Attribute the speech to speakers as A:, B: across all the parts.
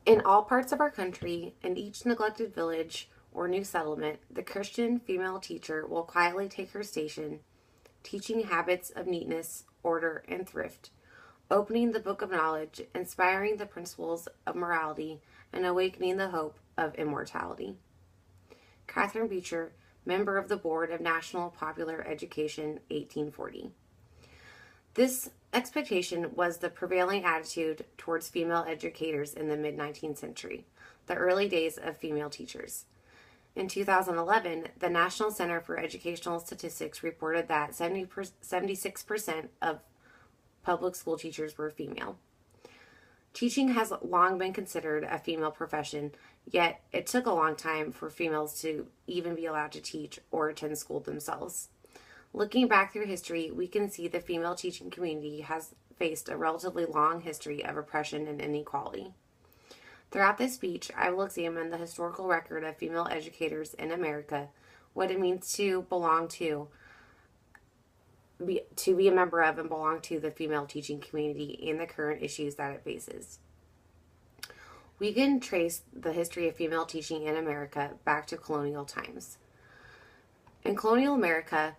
A: In all parts of our country, in each neglected village or new settlement, the Christian female teacher will quietly take her station, teaching habits of neatness, order, and thrift, opening the book of knowledge, inspiring the principles of morality, and awakening the hope of immortality. Catherine Beecher, member of the Board of National Popular Education, 1840. This expectation was the prevailing attitude towards female educators in the mid-19th century, the early days of female teachers. In 2011, the National Center for Educational Statistics reported that 76% of public school teachers were female. Teaching has long been considered a female profession, yet it took a long time for females to even be allowed to teach or attend school themselves. Looking back through history, we can see the female teaching community has faced a relatively long history of oppression and inequality. Throughout this speech, I will examine the historical record of female educators in America, what it means to belong to be a member of and belong to the female teaching community, and the current issues that it faces. We can trace the history of female teaching in America back to colonial times. In colonial America,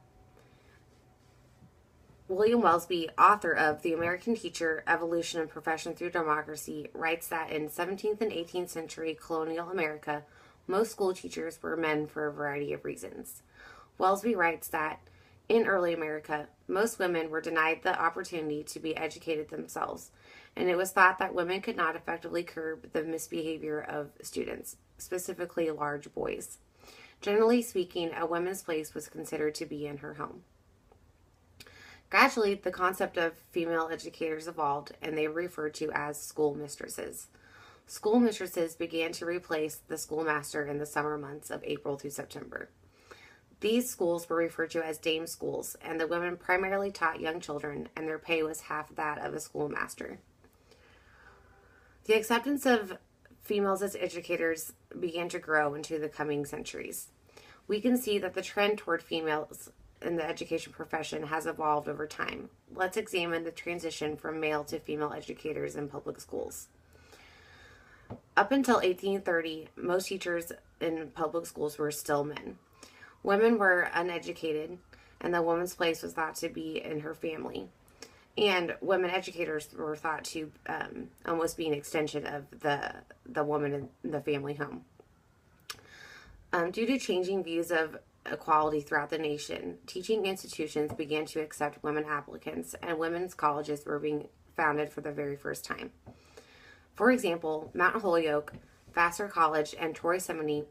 A: William Welsby, author of The American Teacher, Evolution and Profession Through Democracy, writes that in 17th and 18th century colonial America, most school teachers were men for a variety of reasons. Welsby writes that in early America, most women were denied the opportunity to be educated themselves, and it was thought that women could not effectively curb the misbehavior of students, specifically large boys. Generally speaking, a woman's place was considered to be in her home. Gradually, the concept of female educators evolved, and they were referred to as school mistresses. School mistresses began to replace the schoolmaster in the summer months of April through September. These schools were referred to as dame schools, and the women primarily taught young children, and their pay was half that of a schoolmaster. The acceptance of females as educators began to grow into the coming centuries. We can see that the trend toward females in the education profession has evolved over time. Let's examine the transition from male to female educators in public schools. Up until 1830, most teachers in public schools were still men. Women were uneducated, and the woman's place was thought to be in her family. And women educators were thought to almost be an extension of the woman in the family home. Due to changing views of equality throughout the nation, teaching institutions began to accept women applicants, and women's colleges were being founded for the very first time. For example, Mount Holyoke, Vassar College, and Troy Seminary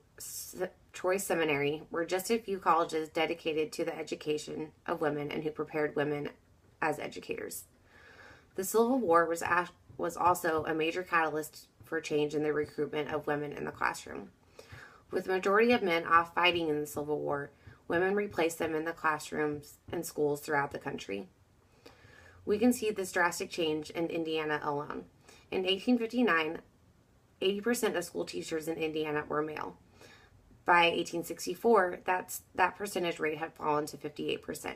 A: were just a few colleges dedicated to the education of women and who prepared women as educators. The Civil War was also a major catalyst for change in the recruitment of women in the classroom. With the majority of men off fighting in the Civil War, women replaced them in the classrooms and schools throughout the country. We can see this drastic change in Indiana alone. In 1859, 80% of school teachers in Indiana were male. By 1864, that percentage rate had fallen to 58%.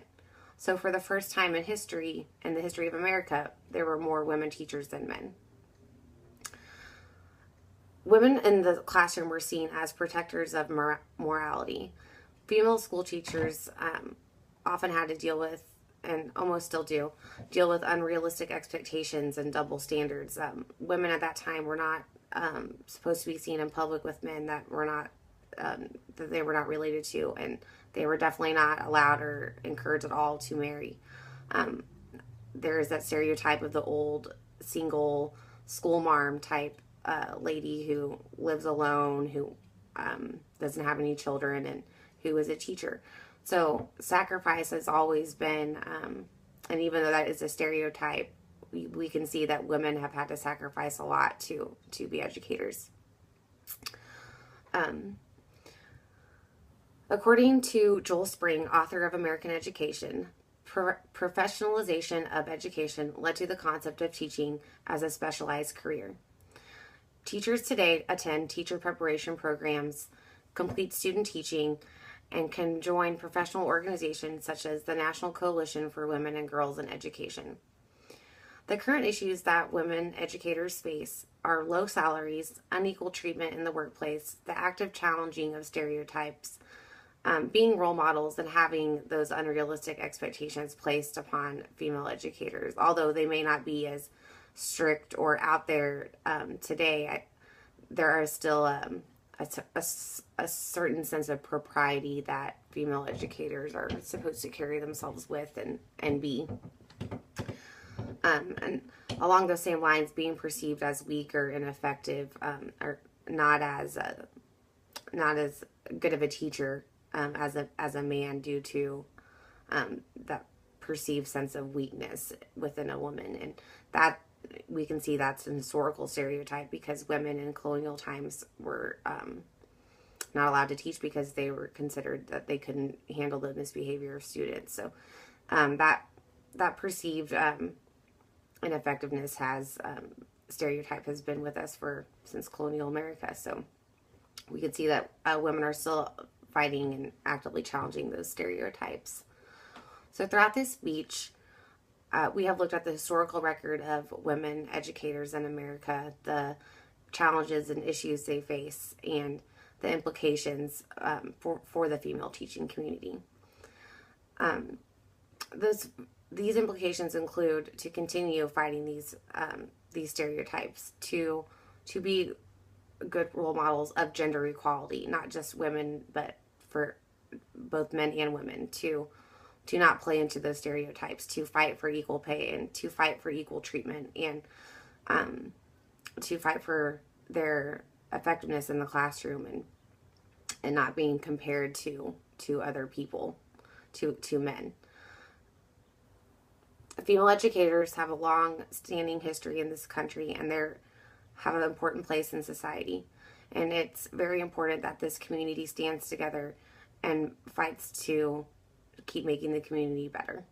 A: So for the first time in the history of America, there were more women teachers than men. Women in the classroom were seen as protectors of morality. Female school teachers often had to deal with, and almost still do, deal with unrealistic expectations and double standards. Women at that time were not supposed to be seen in public with men that they were not related to, and they were definitely not allowed or encouraged at all to marry. There is that stereotype of the old single schoolmarm type lady who lives alone, who doesn't have any children, and who is a teacher. So sacrifice has always been, and even though that is a stereotype, we can see that women have had to sacrifice a lot to be educators. According to Joel Spring, author of American Education, professionalization of education led to the concept of teaching as a specialized career. Teachers today attend teacher preparation programs, complete student teaching, and can join professional organizations such as the National Coalition for Women and Girls in Education. The current issues that women educators face are low salaries, unequal treatment in the workplace, the active challenging of stereotypes, being role models, and having those unrealistic expectations placed upon female educators. Although they may not be as strict or out there today, there are still a certain sense of propriety that female educators are supposed to carry themselves with and be. And along those same lines, being perceived as weak or ineffective, or not as good of a teacher as a man due to that perceived sense of weakness within a woman, and that we can see that's an historical stereotype because women in colonial times were not allowed to teach because they were considered that they couldn't handle the misbehavior of students. So that perceived ineffectiveness has stereotype has been with us since colonial America. So we can see that women are still fighting and actively challenging those stereotypes. So throughout this speech, we have looked at the historical record of women educators in America, the challenges and issues they face, and the implications for the female teaching community. These implications include to continue fighting these stereotypes, to be good role models of gender equality, not just women, but for both men and women, to not play into those stereotypes, to fight for equal pay and to fight for equal treatment, and to fight for their effectiveness in the classroom and not being compared to other people, to men. Female educators have a long-standing history in this country, and they have an important place in society. And it's very important that this community stands together and fights to keep making the community better.